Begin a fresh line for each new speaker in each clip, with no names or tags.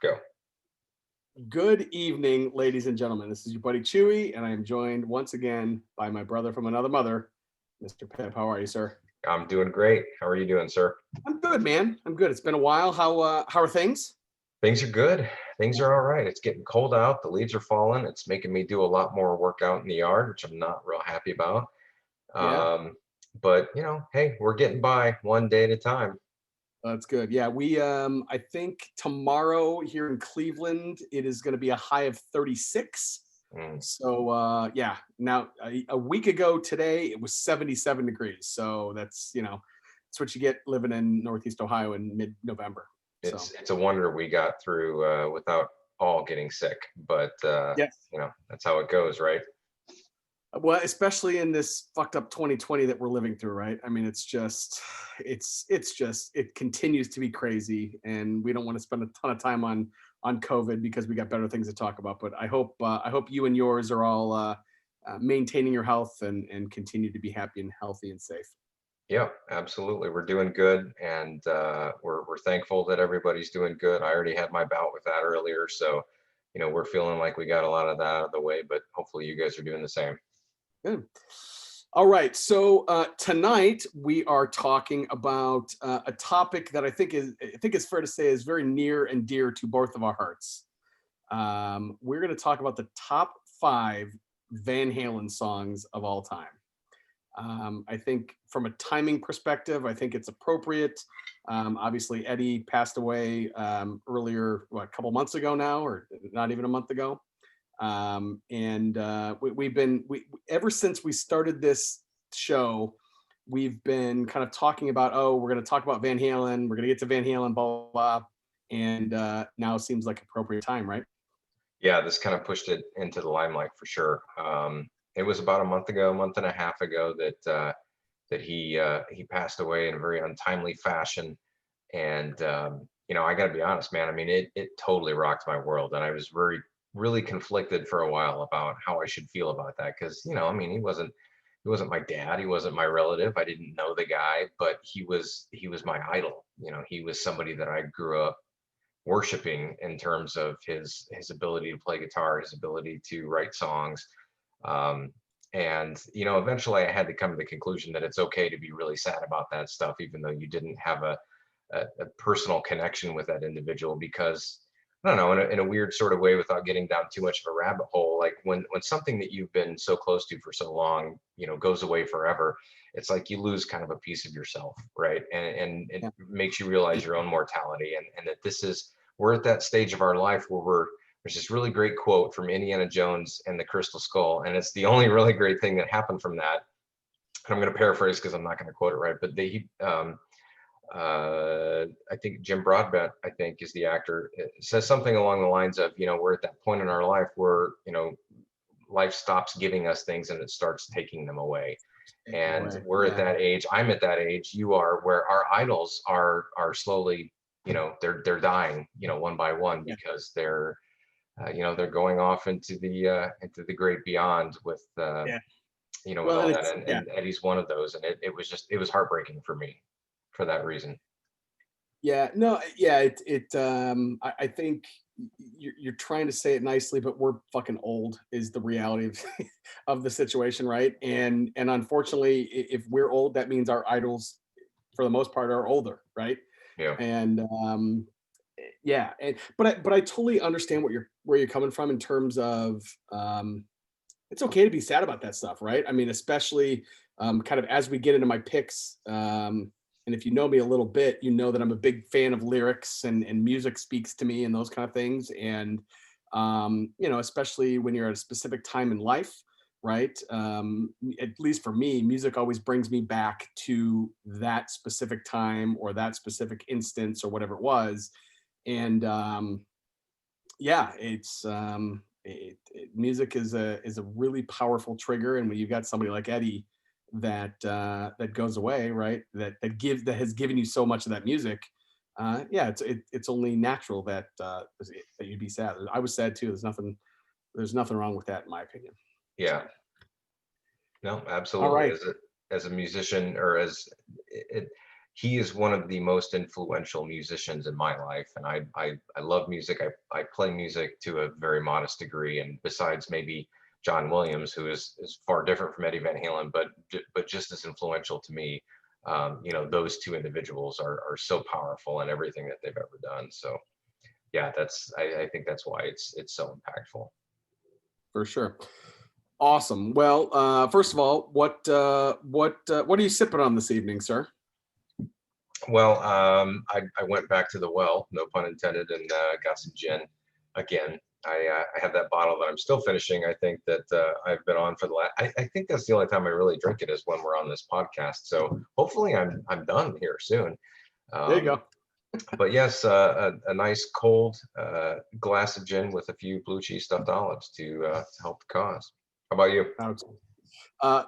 Go.
Good evening, ladies and gentlemen. This is your buddy Chewie, and I am joined once again by my brother from another mother, Mr. Pip. How are you, sir?
I'm doing great. How are you doing, sir?
I'm good, man. I'm good. It's been a while. How are things?
Things are good. Things are all right. It's getting cold out. The leaves are falling. It's making me do a lot more work out in the yard, which I'm not real happy about.
Yeah,
Um, but hey, we're getting by one day at a time.
that's good. Yeah, we I think tomorrow here in Cleveland it is going to be a high of 36.
Mm.
So yeah, now a week ago today it was 77 degrees. So that's what you get living in Northeast Ohio in mid-November. So
It's a wonder we got through without all getting sick, but
yes.
that's how it goes, right?
Well, especially in this fucked up 2020 that we're living through, right? I mean, it continues to be crazy, and we don't want to spend a ton of time on COVID because we got better things to talk about. But I hope you and yours are all maintaining your health and continue to be happy and healthy and safe.
Yeah, absolutely. We're doing good, and we're thankful that everybody's doing good. I already had my bout with that earlier, so we're feeling like we got a lot of that out of the way. But hopefully, you guys are doing the same.
Good. All right. So tonight we are talking about a topic that I think is fair to say is very near and dear to both of our hearts. We're going to talk about the top 5 Van Halen songs of all time. I think from a timing perspective, I think it's appropriate. Obviously, Eddie passed away earlier, a couple months ago now, or not even a month ago. And ever since we started this show, we've been kind of talking about, oh, we're going to talk about Van Halen, we're going to get to Van Halen, blah blah blah, and now seems like appropriate time, right?
Yeah, this kind of pushed it into the limelight for sure. It was about a month ago, a month and a half ago that he passed away in a very untimely fashion. And I got to be honest, man. I mean, it totally rocked my world, and I was really conflicted for a while about how I should feel about that because I mean, he wasn't my dad, he wasn't my relative, I didn't know the guy, but he was my idol. He was somebody that I grew up worshiping in terms of his ability to play guitar, his ability to write songs. Um, and eventually I had to come to the conclusion that it's okay to be really sad about that stuff, even though you didn't have a personal connection with that individual, because I don't know, in a weird sort of way, without getting down too much of a rabbit hole, like when something that you've been so close to for so long, goes away forever, it's like you lose kind of a piece of yourself, right? And it
Yeah.
makes you realize your own mortality, and that we're at that stage of our life where there's this really great quote from Indiana Jones and the Crystal Skull, and it's the only really great thing that happened from that. And I'm going to paraphrase because I'm not going to quote it right, but I think Jim Broadbent, I think, is the actor, says something along the lines of, we're at that point in our life where, life stops giving us things and it starts taking them away. And
Anyway,
we're at
yeah,
that age, I'm at that age, you are, where our idols are slowly, they're dying, one by one,
yeah,
because they're going off into the great beyond with,
yeah.
with
Well, and
all that.
it's
And,
yeah,
and Eddie's one of those. And it was heartbreaking for me for that reason.
yeah, no, yeah. I think you're trying to say it nicely, but we're fucking old is the reality of of the situation, right? And unfortunately, if we're old, that means our idols, for the most part, are older, right?
Yeah.
And yeah, but I totally understand where you're coming from in terms of it's okay to be sad about that stuff, right? I mean, especially kind of as we get into my picks. And if you know me a little bit, you know that I'm a big fan of lyrics and music speaks to me and those kind of things. And especially when you're at a specific time in life, right? At least for me, music always brings me back to that specific time or that specific instance or whatever it was. And yeah, music is a really powerful trigger, and when you've got somebody like Eddie that goes away, right? That has given you so much of that music. Yeah, it's only natural that you'd be sad. I was sad too. There's nothing wrong with that in my opinion.
Yeah.
So,
No,
all
absolutely.
right.
As a musician, or as it, he is one of the most influential musicians in my life, and I love music. I play music to a very modest degree, and besides maybe John Williams, who is far different from Eddie Van Halen, but just as influential to me. You know, those two individuals are so powerful in everything that they've ever done. So yeah, I think that's why it's so impactful.
For sure. Awesome. Well, first of all, what are you sipping on this evening, sir?
Well, I went back to the well, no pun intended, and got some gin again. I have that bottle that I'm still finishing. I think that I've been on for the last. I think that's the only time I really drink it is when we're on this podcast. So hopefully I'm done here soon.
There you
Um,
go.
but yes, a nice cold glass of gin with a few blue cheese stuffed olives to help the cause. How about you?
Out.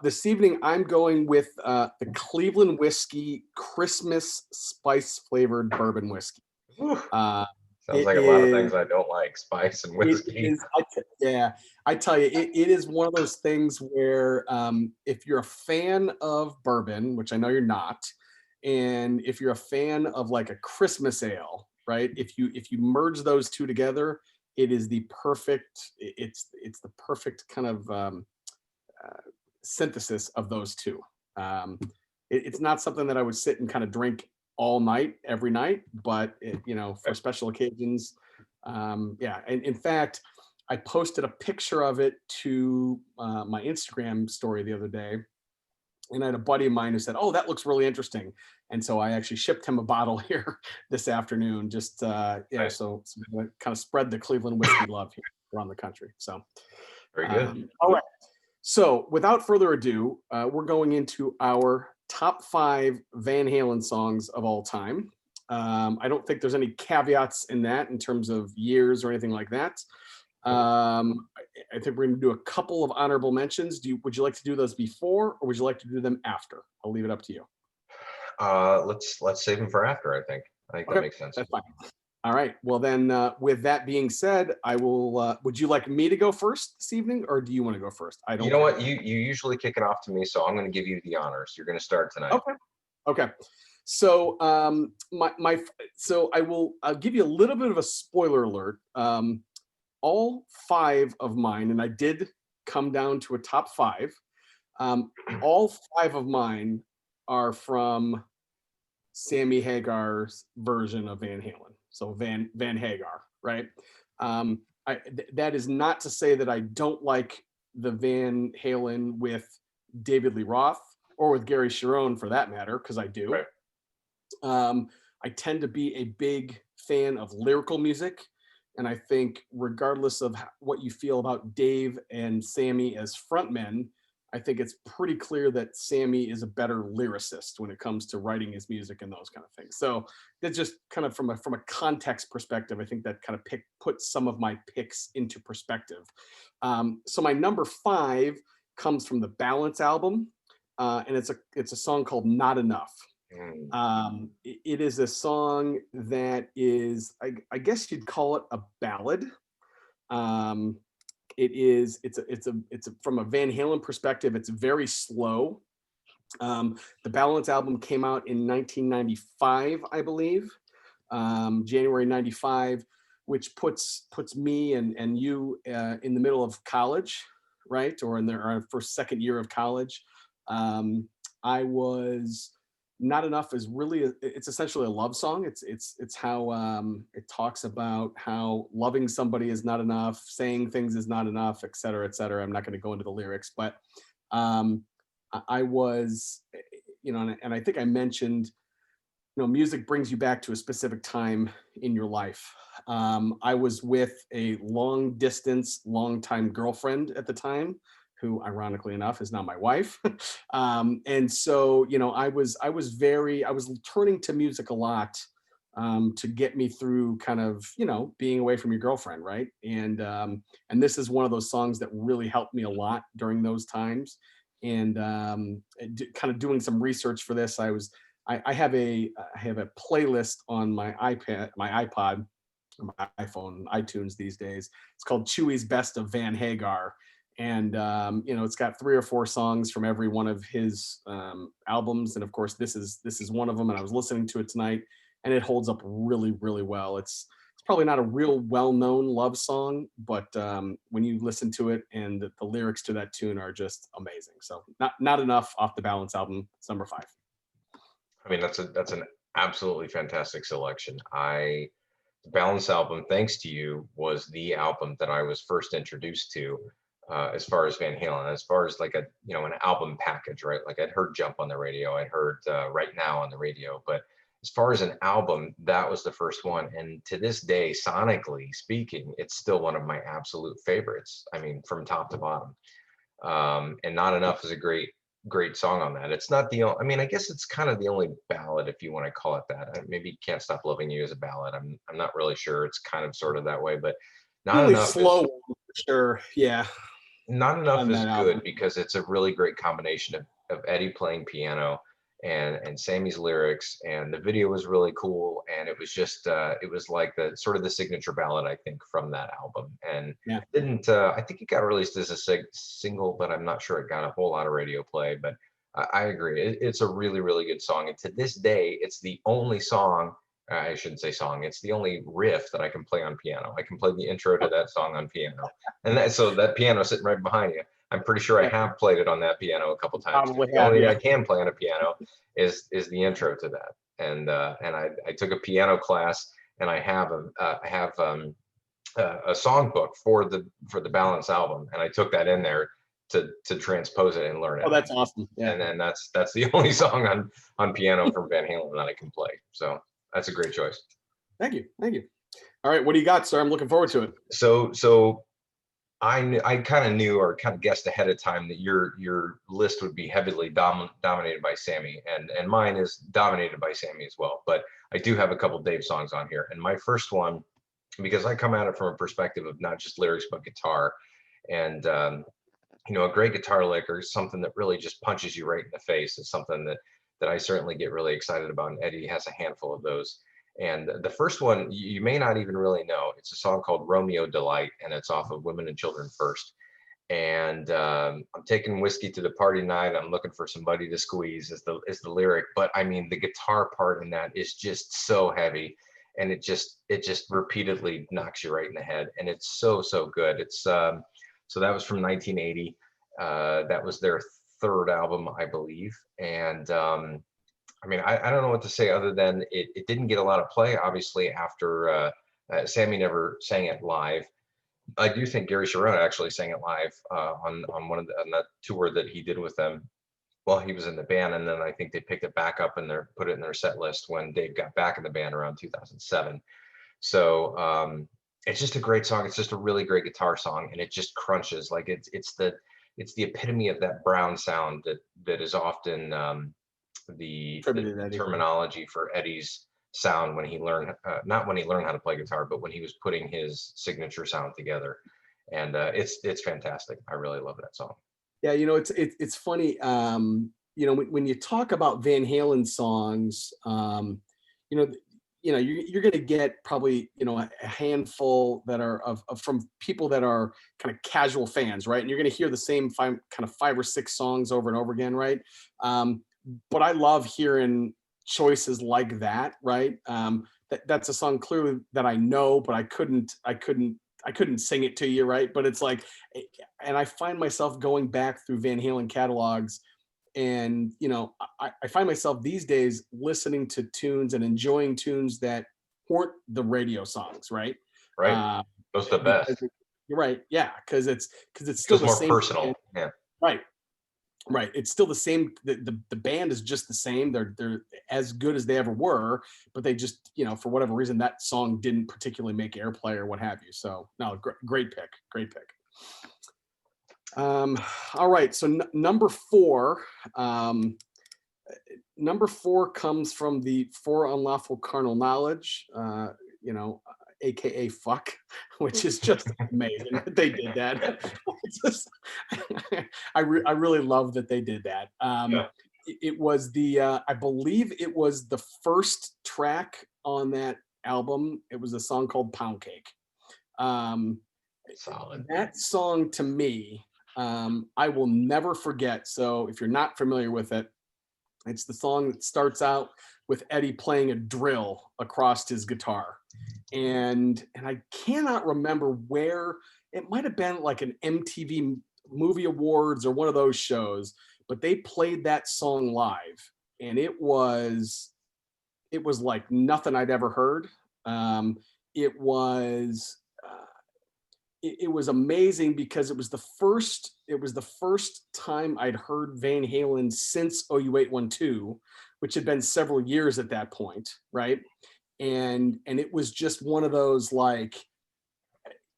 This evening, I'm going with the Cleveland Whiskey Christmas spice flavored bourbon whiskey.
Whew.
Uh,
Sounds
it
like a lot of
is.
things I don't like, spice and
It
whiskey.
is. Yeah, I tell you, it is one of those things where if you're a fan of bourbon, which I know you're not, and if you're a fan of like a Christmas ale, right? If you merge those two together, it is the perfect. It's the perfect kind of synthesis of those two. Um, it's not something that I would sit and kind of drink all night, every night, but for special occasions, yeah. And in fact, I posted a picture of it to my Instagram story the other day, and I had a buddy of mine who said, "Oh, that looks really interesting," and so I actually shipped him a bottle here this afternoon. Just yeah,
Nice.
so kind of spread the Cleveland whiskey love here around the country. So,
Very good.
all right. So, without further ado, we're going into our top 5 Van Halen songs of all time. I don't think there's any caveats in that in terms of years or anything like that. I think we're going to do a couple of honorable mentions. Would you like to do those before, or would you like to do them after? I'll leave it up to you.
Let's save them for after, I think that
Okay,
makes sense.
that's fine. All right. Well, then, with that being said, I will. Would you like me to go first this evening, or do you want to go first? I
You
don't
know
care.
what? You usually kick it off to me, so I'm going to give you the honors. You're going to start tonight.
Okay. Okay. So so I'll give you a little bit of a spoiler alert. All 5 of mine, and I did come down to a top 5. All 5 of mine are from Sammy Hagar's version of Van Halen. So Van Hagar, right? That is not to say that I don't like the Van Halen with David Lee Roth or with Gary Sharon for that matter, because I do.
Right.
I tend to be a big fan of lyrical music. And I think, regardless of what you feel about Dave and Sammy as frontmen, I think it's pretty clear that Sammy is a better lyricist when it comes to writing his music and those kind of things. So that's just kind of from a context perspective. I think that kind of puts some of my picks into perspective. So my number 5 comes from the Balance album, and it's a song called "Not Enough." It is a song that is, I guess you'd call it a ballad. It's from a Van Halen perspective, it's very slow. The Balance album came out in 1995, I believe, January 95, which puts me and you in the middle of college, right? Or in our first, second year of college. I was Not Enough is really it's essentially a love song. It's how it talks about how loving somebody is not enough, saying things is not enough, et cetera, et cetera. I'm not going to go into the lyrics, but I was, and I think I mentioned, music brings you back to a specific time in your life. I was with a long time girlfriend at the time, who ironically enough is now my wife. And so, I was turning to music a lot, to get me through kind of, being away from your girlfriend. Right. And this is one of those songs that really helped me a lot during those times. And kind of doing some research for this, I have a playlist on my iPod, or my iPhone, iTunes these days. It's called Chewie's Best of Van Hagar. And it's got 3 or 4 songs from every one of his albums, and of course this is one of them. And I was listening to it tonight, and it holds up really, really well. It's probably not a real well-known love song, but when you listen to it, and the lyrics to that tune are just amazing. So not enough off the Balance album. It's number 5.
I mean, that's an absolutely fantastic selection. The Balance album, thanks to you, was the album that I was first introduced to, as far as Van Halen, as far as like an album package, right? Like I'd heard Jump on the radio, I'd heard Right Now on the radio, but as far as an album, that was the first one. And to this day, sonically speaking, it's still one of my absolute favorites. I mean, from top to bottom. And Not Enough is a great song on that. It's not the only, I mean, I guess it's kind of the only ballad, if you want to call it that. Maybe Can't Stop Loving You is a ballad. I'm not really sure. It's kind of sort of that way, but Not
Really
Enough is
slow one, for sure. Yeah,
Not Enough
on
is
that
good
album.
because it's a really great combination of Eddie playing piano and Sammy's lyrics, and the video was really cool, and it was just it was like the sort of the signature ballad, I think, from that album. And
Yeah.
didn't I think it got released as a single, but I'm not sure it got a whole lot of radio play. But I agree, it's a really, really good song, and to this day it's the only song, I shouldn't say song, it's the only riff that I can play on piano. I can play the intro to that song on piano, and so that piano sitting right behind you, I'm pretty sure I
Yeah,
have played it on that piano a couple times.
probably
The
have.
only thing
Yeah.
I can play on a piano is the intro to that. And I took a piano class, and I have a song book for the Balance album, and I took that in there to transpose it and learn it.
Oh, that's awesome. Yeah.
And then that's the only song on piano from Van Halen that I can play. So that's a great choice.
Thank you. Thank you. All right, what do you got, sir? I'm looking forward to it.
So I kind of knew, or kind of guessed ahead of time, that your list would be heavily dominated by Sammy, and mine is dominated by Sammy as well. But I do have a couple Dave songs on here, and my first one, because I come at it from a perspective of not just lyrics but guitar, and a great guitar lick, or something that really just punches you right in the face, is something that I certainly get really excited about. And Eddie has a handful of those. And the first one, you may not even really know. It's a song called Romeo Delight, and it's off of Women and Children First. And I'm taking whiskey to the party night, I'm looking for somebody to squeeze, is the lyric. But I mean, the guitar part in that is just so heavy, and it just repeatedly knocks you right in the head. And it's so good. It's so that was from 1980. That was their third album, I believe. And I mean, I don't know what to say other than it didn't get a lot of play, obviously, after Sammy never sang it live. I do think Gary Cherone actually sang it live on on that tour that he did with them while he was in the band, and then I think they picked it back up and put it in their set list when Dave got back in the band around 2007. So it's just a great song. It's just a really great guitar song, and it just crunches like it's the epitome of that brown sound that is often the terminology for Eddie's sound when he learned, not when he learned how to play guitar, but when he was putting his signature sound together. And it's fantastic. I really love that song.
Yeah, it's funny. When you talk about Van Halen songs, you know, you're going to get probably a handful that are of from people that are kind of casual fans, right? And you're going to hear the same kind of 5 or 6 songs over and over again, right? But I love hearing choices like that, right? That's a song clearly that I know, but I couldn't sing it to you, right? But it's like, and I find myself going back through Van Halen catalogs, and I find myself these days listening to tunes and enjoying tunes that weren't the radio songs, right?
Right. Those are the best.
You're right, yeah, because it's still
Feels
the
more
same
personal.
band.
Yeah.
Right. It's still the same. The band is just the same. They're as good as they ever were, but they just, for whatever reason, that song didn't particularly make airplay or what have you. So no, great pick. Great pick. All right. So number 4, comes from the For Unlawful Carnal Knowledge, AKA fuck, which is just amazing that they did that. I really love that they did that.
Yeah.
It was I believe it was the first track on that album. It was a song called Pound Cake.
Solid.
That song to me, I will never forget. So if you're not familiar with it, it's the song that starts out with Eddie playing a drill across his guitar. And I cannot remember where. It might have been like an MTV Movie Awards or one of those shows, but they played that song live, and it was like nothing I'd ever heard. Um, it was it was amazing because it was the first time I'd heard Van Halen since OU812, which had been several years at that point, right? And it was just one of those, like,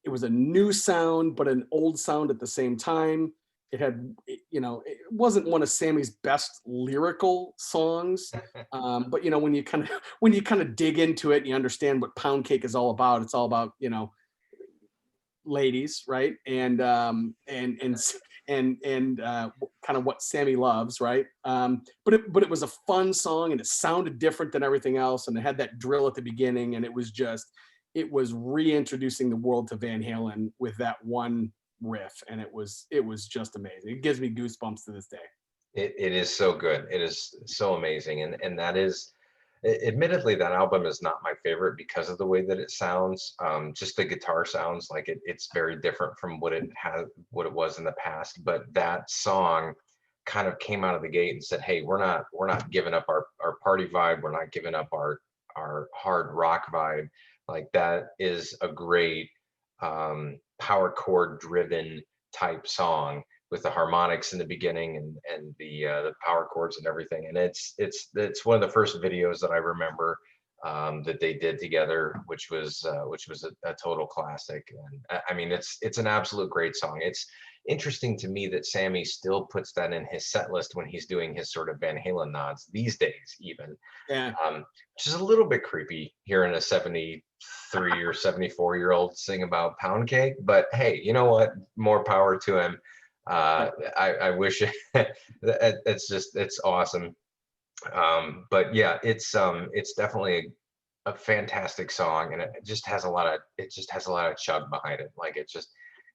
it was a new sound but an old sound at the same time. It wasn't one of Sammy's best lyrical songs, but when you kind of when you kind of dig into it and you understand what Pound Cake is all about, it's all about ladies, right? And kind of what Sammy loves, right? But it was a fun song, and it sounded different than everything else, and it had that drill at the beginning, and it was reintroducing the world to Van Halen with that one riff, and it was just amazing. It gives me goosebumps to this day.
It is so good. It is so amazing, and that is, admittedly, that album is not my favorite because of the way that it sounds. Just the guitar sounds like it's very different from what it was in the past. But that song kind of came out of the gate and said, "Hey, we're not giving up our party vibe. We're not giving up our hard rock vibe." Like, that is a great power chord driven type song with the harmonics in the beginning and the power chords and everything. And it's one of the first videos that I remember that they did together, which was a total classic. And I mean, it's an absolute great song. It's interesting to me that Sammy still puts that in his set list when he's doing his sort of Van Halen nods these days, even.
Yeah.
Which is a little bit creepy hearing a 73 or 74-year-old sing about Pound Cake. But hey, you know what? More power to him. I wish it's awesome. But yeah, it's definitely a fantastic song, and it just has a lot of chug behind it. Like, it's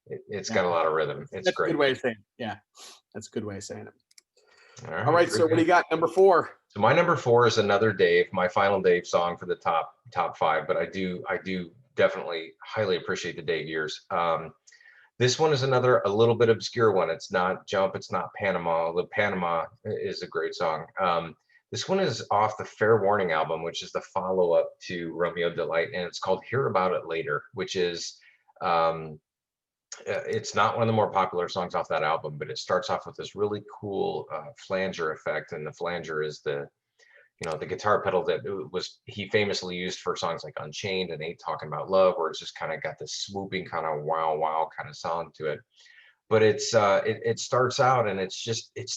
Yeah.
got a lot of rhythm. It's
That's a good
great.
way of saying it. Yeah, that's a good way of saying it.
All
All
right,
right,
very
so what do
good.
you got? Number 4.
So my number 4 is another Dave, my final Dave song for the top 5, but I do definitely highly appreciate the Dave years. This one is a little bit obscure one. It's not Jump, it's not Panama. The Panama is a great song. This one is off the Fair Warning album, which is the follow-up to Romeo Delight, and it's called Hear About It Later, which is it's not one of the more popular songs off that album, but it starts off with this really cool flanger effect, and the flanger is the guitar pedal that he famously used for songs like Unchained and Ain't Talking About Love, where it's just kind of got this swooping kind of wow wow kind of sound to it. But it starts out, and it's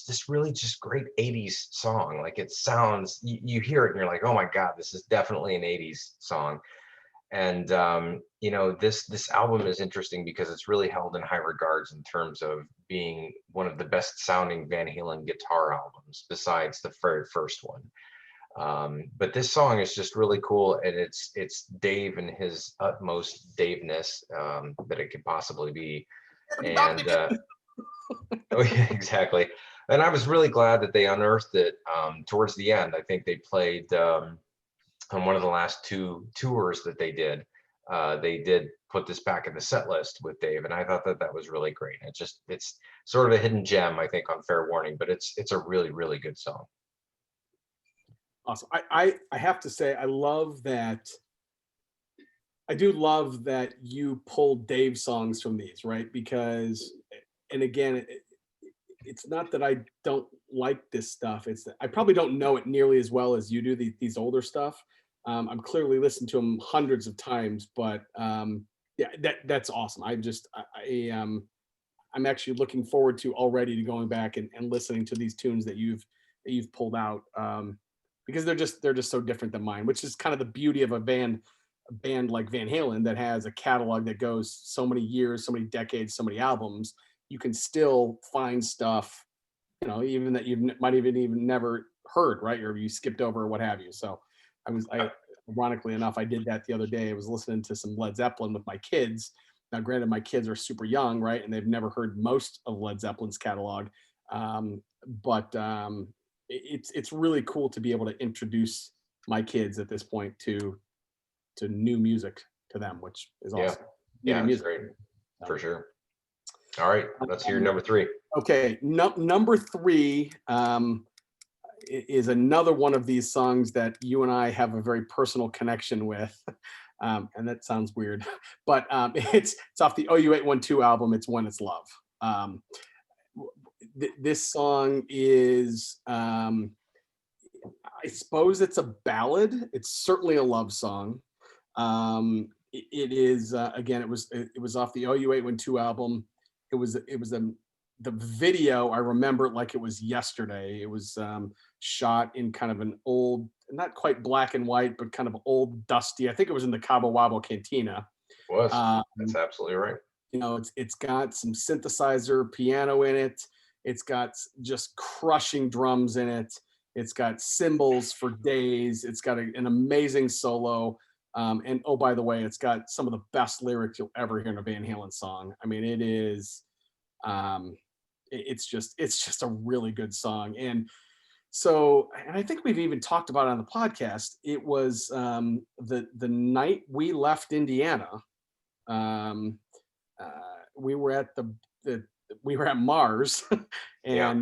this really just great 80s song. Like, it sounds, you hear it and you're like, oh my God, this is definitely an 80s song. And this album is interesting because it's really held in high regards in terms of being one of the best sounding Van Halen guitar albums besides the very first one. But this song is just really cool, and it's Dave in his utmost Daveness that it could possibly be. And oh yeah, exactly. And I was really glad that they unearthed it towards the end. I think they played on one of the last 2 tours that they did. They did put this back in the set list with Dave, and I thought that was really great. It's sort of a hidden gem, I think, on Fair Warning, but it's a really, really good song.
Awesome. I have to say, I love that. I do love that you pulled Dave songs from these, right? Because, and again, it's not that I don't like this stuff. It's that I probably don't know it nearly as well as you do, these older stuff. I'm clearly listened to them hundreds of times, but yeah, that's awesome. I'm actually looking forward to already to going back and listening to these tunes that you've pulled out, because they're just so different than mine, which is kind of the beauty of a band like Van Halen that has a catalog that goes so many years, so many decades, so many albums. You can still find stuff, even that you might even never heard, right? Or you skipped over or what have you. So ironically enough, I did that the other day. I was listening to some Led Zeppelin with my kids, Now, granted, my kids are super young, right, and they've never heard most of Led Zeppelin's catalog, but it's really cool to be able to introduce my kids at this point to new music to them, which is
Yeah.
awesome.
Yeah,
New
it's
music.
great
So,
for sure. All right, let's hear number 3.
okay, number 3 is another one of these songs that you and I have a very personal connection with. And that sounds weird, but it's off the OU812 album. It's When It's Love. This song is, I suppose it's a ballad. It's certainly a love song. It is again. It was off the OU812 album. It was the video. I remember it like it was yesterday. It was shot in kind of an old, not quite black and white, but kind of old, dusty. I think it was in the Cabo Wabo Cantina.
Was.
Um,
That's absolutely right.
you know, it's got some synthesizer piano in it. It's got just crushing drums in it. It's got cymbals for days. It's got an amazing solo. And oh, by the way, it's got some of the best lyrics you'll ever hear in a Van Halen song. I mean, it is, it's just a really good song. And so, and I think we've even talked about it on the podcast. It was the night we left Indiana. Um, we were at the we were at Mars,
Yeah.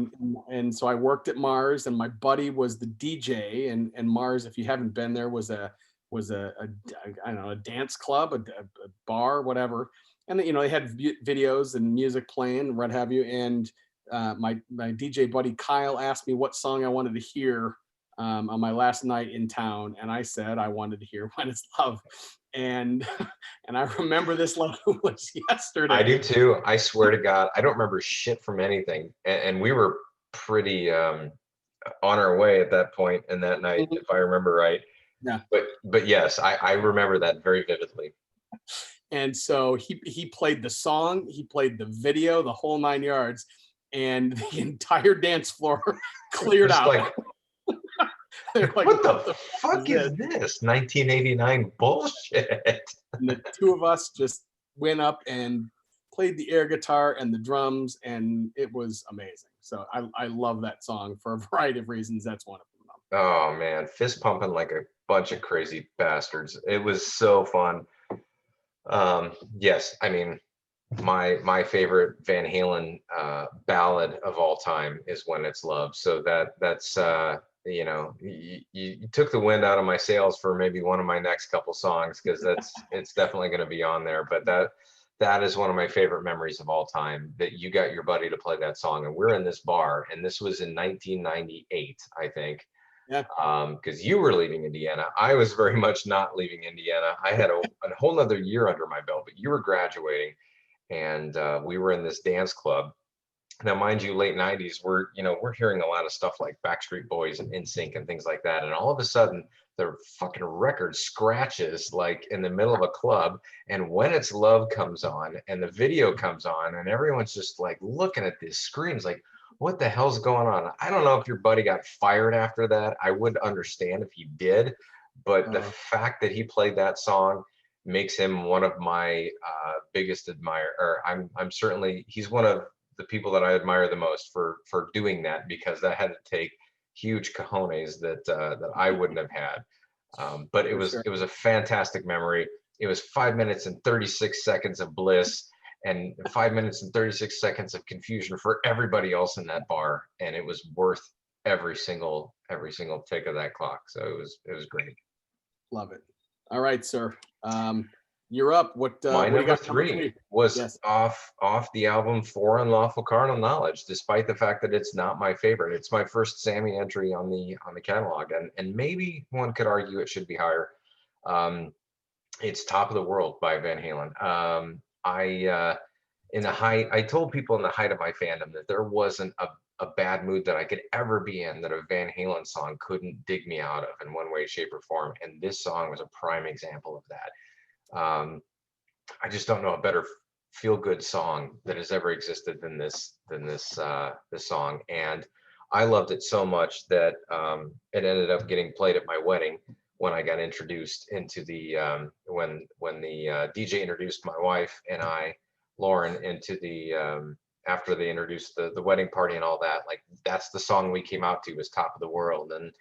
and so I worked at Mars, and my buddy was the DJ, and Mars, if you haven't been there, was a I don't know, a dance club, a bar, whatever, and you know they had videos and music playing, what have you, and my DJ buddy Kyle asked me what song I wanted to hear on my last night in town, and I said I wanted to hear "When It's Love," and and I remember this like it was
I
yesterday.
do too. I swear to God, I don't remember shit from anything. And we were pretty on our way at that point and that night,
Mhm.
if I remember right.
Yeah.
But yes, I remember that very vividly.
And so he played the song, he played the video, the whole 9 yards, and the entire dance floor cleared
Just
out.
like,
They're like,
what the
"What the fuck
fuck
is
is
this?"
this? 1989 bullshit.
And the two of us just went up and played the air guitar and the drums, and it was amazing. So I love that song for a variety of reasons. That's one of them.
Oh man, fist pumping like a bunch of crazy bastards. It was so fun. Yes, I mean, my favorite Van Halen ballad of all time is When It's Love. So that's you know, you took the wind out of my sails for maybe one of my next couple songs, because it's definitely going to be on there. But that is one of my favorite memories of all time, that you got your buddy to play that song, and we're in this bar, and this was in 1998, I think.
Yeah.
Because you were leaving Indiana. I was very much not leaving Indiana. I had a whole nother year under my belt, but you were graduating, and we were in this dance club. Now, mind you, late 90s, we're hearing a lot of stuff like Backstreet Boys and NSYNC and things like that. And all of a sudden, the fucking record scratches like in the middle of a club, and When It's Love comes on, and the video comes on, and everyone's just like looking at these screens like, what the hell's going on? I don't know if your buddy got fired after that. I would understand if he did, but the fact that he played that song makes him one of my biggest admirer. Or I'm certainly, he's one of the people that I admire the most for doing that, because that had to take huge cojones that I wouldn't have had. But it
For
was
sure.
it was a fantastic memory. It was 5 minutes and 36 seconds of bliss, and 5 minutes and 36 seconds of confusion for everybody else in that bar, and it was worth every single tick of that clock. So it was great.
Love it. All right, sir. You're up. What
My
do you
number
got for number
3
three?
was
Yes.
off the album For Unlawful Carnal Knowledge, despite the fact that it's not my favorite. It's my first Sammy entry on the catalog, and maybe one could argue it should be higher. It's Top of the World by Van Halen. I told people in the height of my fandom that there wasn't a bad mood that I could ever be in that a Van Halen song couldn't dig me out of in one way, shape, or form. And this song was a prime example of that. I just don't know a better feel-good song that has ever existed than this song. And I loved it so much that it ended up getting played at my wedding, when I got introduced into the when the DJ introduced my wife and I, Lauren, into the after they introduced the wedding party and all that. Like that's the song we came out to, was Top of the World, and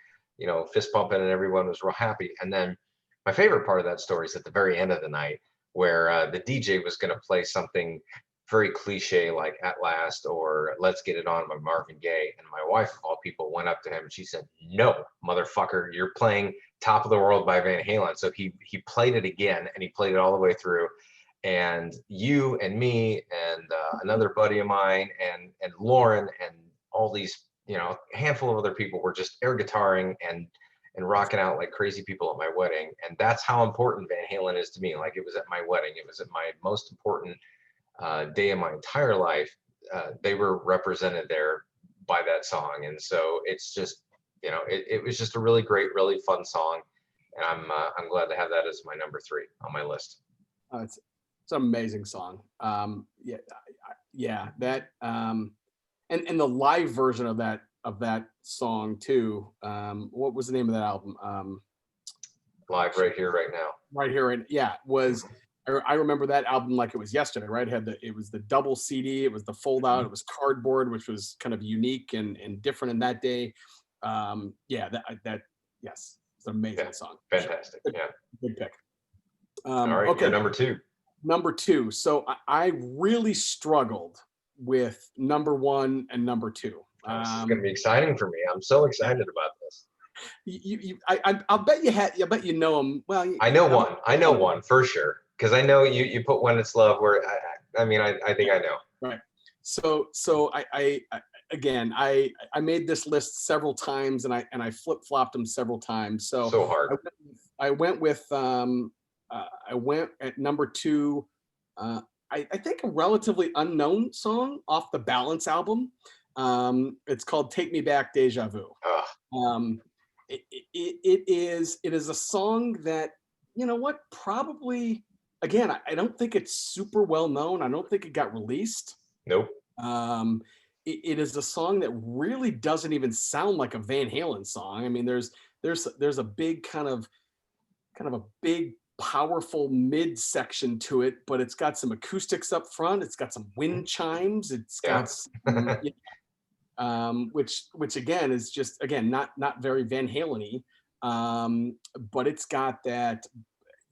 fist pumping, and everyone was real happy. And then my favorite part of that story is at the very end of the night, where the DJ was going to play something very cliche like At Last or Let's Get It On by Marvin Gaye. And my wife, of all people, went up to him and she said, "No, motherfucker, you're playing Top of the World by Van Halen." So he played it again, and he played it all the way through. And you and me and another buddy of mine and Lauren and all these, handful of other people were just air guitaring and rocking out like crazy people at my wedding. And that's how important Van Halen is to me. Like, it was at my wedding. It was at my most important day of my entire life. They were represented there by that song. And so it's just, it was just a really great, really fun song. And I'm glad to have that as my number 3 on my list.
It's an amazing song. Yeah, that and the live version of that song too. What was the name of that album?
Live Right Here, Right Now.
Right Here, and yeah, I remember that album like it was yesterday. Right, it was the double CD. It was the fold out. It was cardboard, which was kind of unique and different in that day. Yes, it's an amazing song.
Fantastic. Yeah.
Good pick.
All right. Okay. You're number 2.
Number 2. So I really struggled with number 1 and number 2.
This is going to be exciting for me. I'm so excited about this.
I'll bet you know them. Well,
I know one. I know one for sure, because I know you put When It's Love where I think I know.
Right. So I again I made this list several times and I flip-flopped them several times.
So hard.
I went at number 2. I think a relatively unknown song off the Balance album. It's called "Take Me Back, Deja Vu." It is a song that, probably, again, I don't think it's super well known. I don't think it got released.
Nope.
It is a song that really doesn't even sound like a Van Halen song. I mean, there's a big kind of a big powerful mid section to it, but it's got some acoustics up front. It's got some wind chimes. It's got which again is just not very Van Halen-y, but it's got that,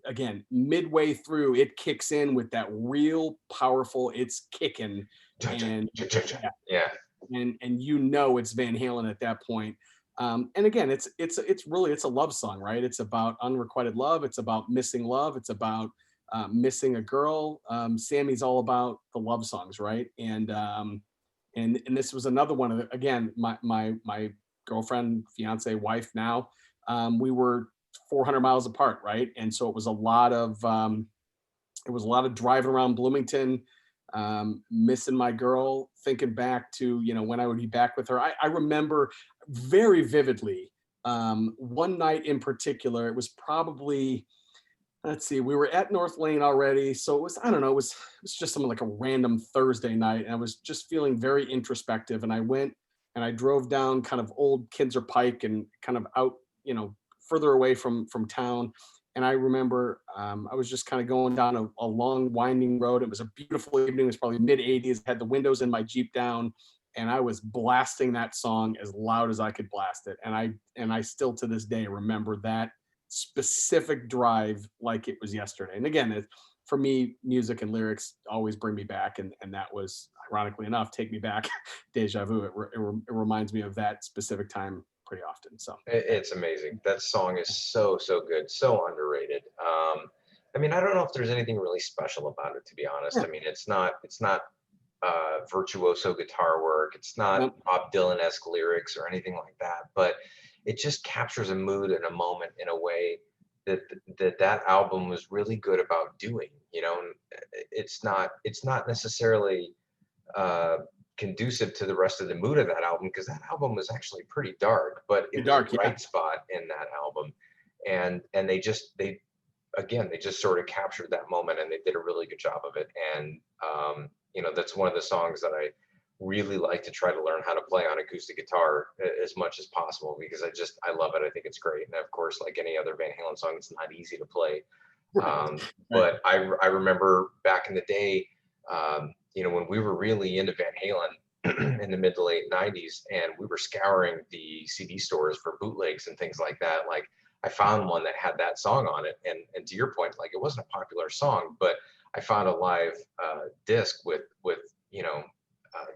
again, midway through it kicks in with that real powerful, it's kicking, and it's Van Halen at that point. And again, it's really a love song, right? It's about unrequited love. It's about missing love. It's about missing a girl. Sammy's all about the love songs, right? And this was another one of the, again, my girlfriend, fiance, wife now. We were 400 miles apart, right? And so it was a lot of driving around Bloomington, missing my girl, thinking back to, when I would be back with her. I remember very vividly one night in particular. It was probably, let's see, we were at North Lane already, so it was, I don't know, it was just something like a random Thursday night, and I was just feeling very introspective, and I went and I drove down kind of Old Kinzer Pike and kind of out, further away from town. And I remember I was just kind of going down a long winding road. It was a beautiful evening. It was probably mid-'80s. I had the windows in my Jeep down, and I was blasting that song as loud as I could blast it. And I still to this day remember that specific drive like it was yesterday. And again, for me, music and lyrics always bring me back. And that was, ironically enough, Take Me Back, Deja Vu. It reminds me of that specific time pretty often. So
it's amazing. That song is so good, so underrated. I don't know if there's anything really special about it, to be honest.
Yeah.
It's not virtuoso guitar work. It's not Bob Dylan-esque lyrics or anything like that, but it just captures a mood and a moment in a way that album was really good about doing. It's not necessarily conducive to the rest of the mood of that album, because that album was actually pretty dark, but it was the right spot in that album. And they just sort of captured that moment, and they did a really good job of it. And that's one of the songs that really like to try to learn how to play on acoustic guitar as much as possible, because I love it. I think it's great. And of course, like any other Van Halen song, it's not easy to play.
Right. Right.
But I remember back in the day, when we were really into Van Halen in the mid to late 90s, and we were scouring the CD stores for bootlegs and things like that. Like, I found one that had that song on it. And to your point, like, it wasn't a popular song, but I found a live disc with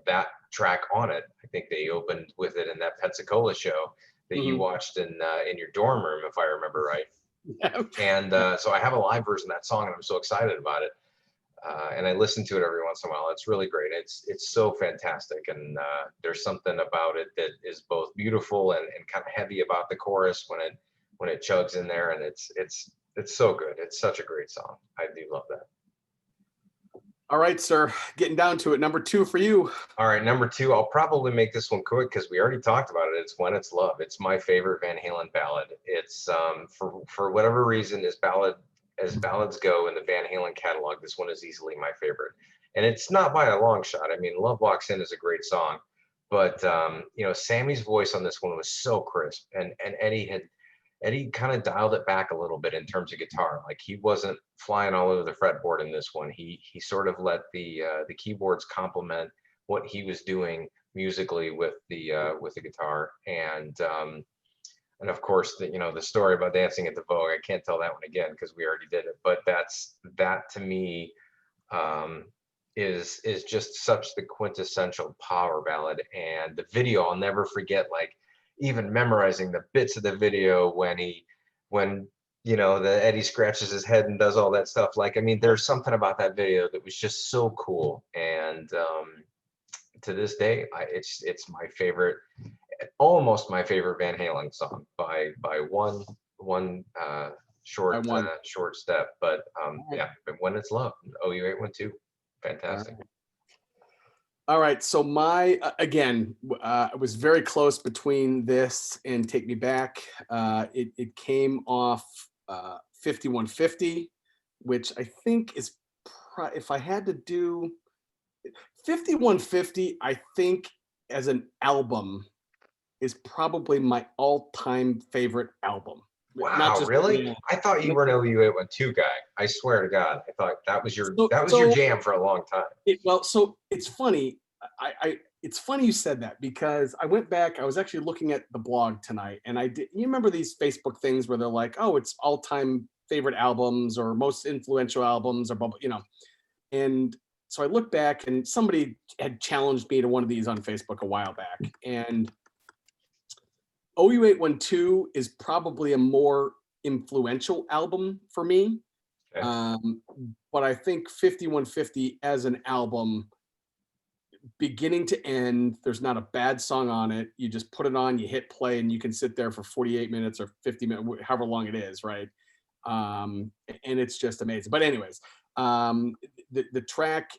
that track on it. I think they opened with it in that Pensacola show that you
Mhm.
watched in your dorm room, if I remember right.
Yeah.
And so I have a live version of that song, and I'm so excited about it. And I listen to it every once in a while. It's really great. It's so fantastic, and there's something about it that is both beautiful and kind of heavy about the chorus when it chugs in there, and it's so good. It's such a great song. I do love that.
All right, sir. Getting down to it. Number 2 for you.
All right, number 2. I'll probably make this one quick because we already talked about it. It's "When It's Love." It's my favorite Van Halen ballad. It's for whatever reason, as ballads go in the Van Halen catalog, this one is easily my favorite. And it's not by a long shot. I mean, "Love Walks In" is a great song, but Sammy's voice on this one was so crisp, and Eddie kind of dialed it back a little bit in terms of guitar. Like, he wasn't flying all over the fretboard in this one. He sort of let the keyboards complement what he was doing musically with the guitar. And of course, the story about dancing at the Vogue. I can't tell that one again because we already did it. But that to me um, is just such the quintessential power ballad. And the video, I'll never forget. Like, even memorizing the bits of the video when the Eddie scratches his head and does all that stuff. Like, I mean, there's something about that video that was just so cool. And to this day, it's my favorite, almost my favorite Van Halen song by one
I won.
short step. But
All right.
yeah, but "When It's Love," OU812,
All
fantastic.
right. All right. So my again, I was very close between this and "Take Me Back." It came off 5150, which I think is if I had to do 5150, I think as an album is probably my all-time favorite album. Not
Wow,
just
really? I thought you were an OU812 guy. I swear to God, I thought that was your
so,
that was your
so
jam for a long time.
so it's funny. It's funny you said that because I went back. I was actually looking at the blog tonight, and I did. You remember these Facebook things where they're like, "Oh, it's all-time favorite albums or most influential albums or blah." And so I looked back, and somebody had challenged me to one of these on Facebook a while back, and OU812 is probably a more influential album for me.
Okay.
Um, but I think 5150 as an album, beginning to end, there's not a bad song on it. You just put it on, you hit play, and you can sit there for 48 minutes or 50 minutes, however long it is, right? And it's just amazing. But anyways, the track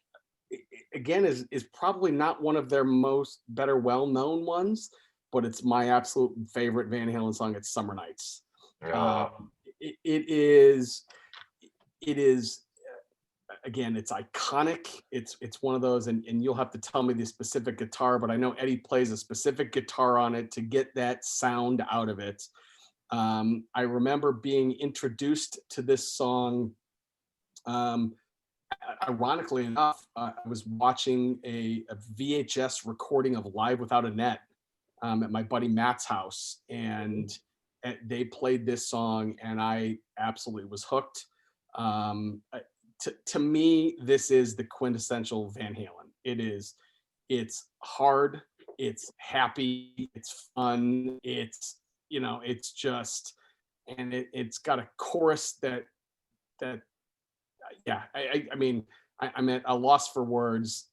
again is probably not one of their most better well-known ones, but it's my absolute favorite Van Halen song. It's "Summer Nights."
Uh,
Um, it is again, it's iconic. It's one of those, and you'll have to tell me the specific guitar, but I know Eddie plays a specific guitar on it to get that sound out of it. I remember being introduced to this song. Um, Ironically enough, I was watching a VHS recording of Live Without a Net at my buddy Matt's house, and they played this song, and I absolutely was hooked. To me, this is the quintessential Van Halen. It's hard, it's happy, it's fun, it's just, and it's got a chorus that yeah, I mean, I'm at a loss for words.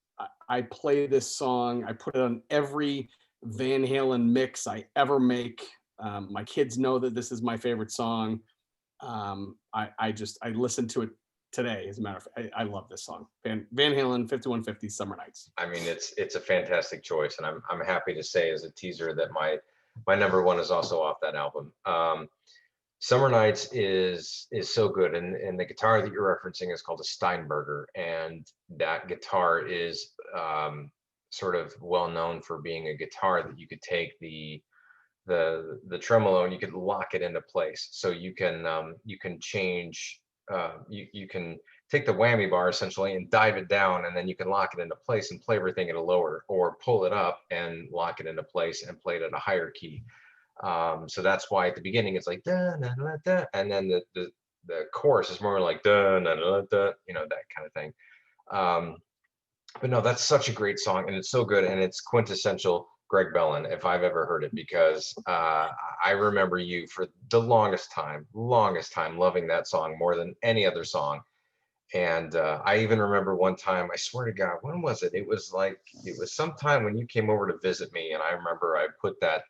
I play this song. I put it on every Van Halen mix I ever make. My kids know that this is my favorite song. I listen to it today. As a matter of fact, I love this song. Van Halen 5150 Summer Nights.
I mean, it's a fantastic choice, and I'm happy to say as a teaser that my number 1 is also off that album. "Summer Nights" is so good, and the guitar that you're referencing is called a Steinberger, and that guitar is sort of well known for being a guitar that you could take the tremolo and you could lock it into place. So you can change you can take the whammy bar essentially and dive it down, and then you can lock it into place and play everything at a lower, or pull it up and lock it into place and play it at a higher key. So that's why at the beginning it's like da, da, da, da, and then the chorus is more like da, da, da, da, you know, that kind of thing. Um, but no, that's such a great song, and it's so good, and it's quintessential Greg Bellin if I've ever heard it, because I remember you for the longest time loving that song more than any other song. And I even remember one time, I swear to God, when was it? It was like, it was sometime when you came over to visit me, and I remember I put that,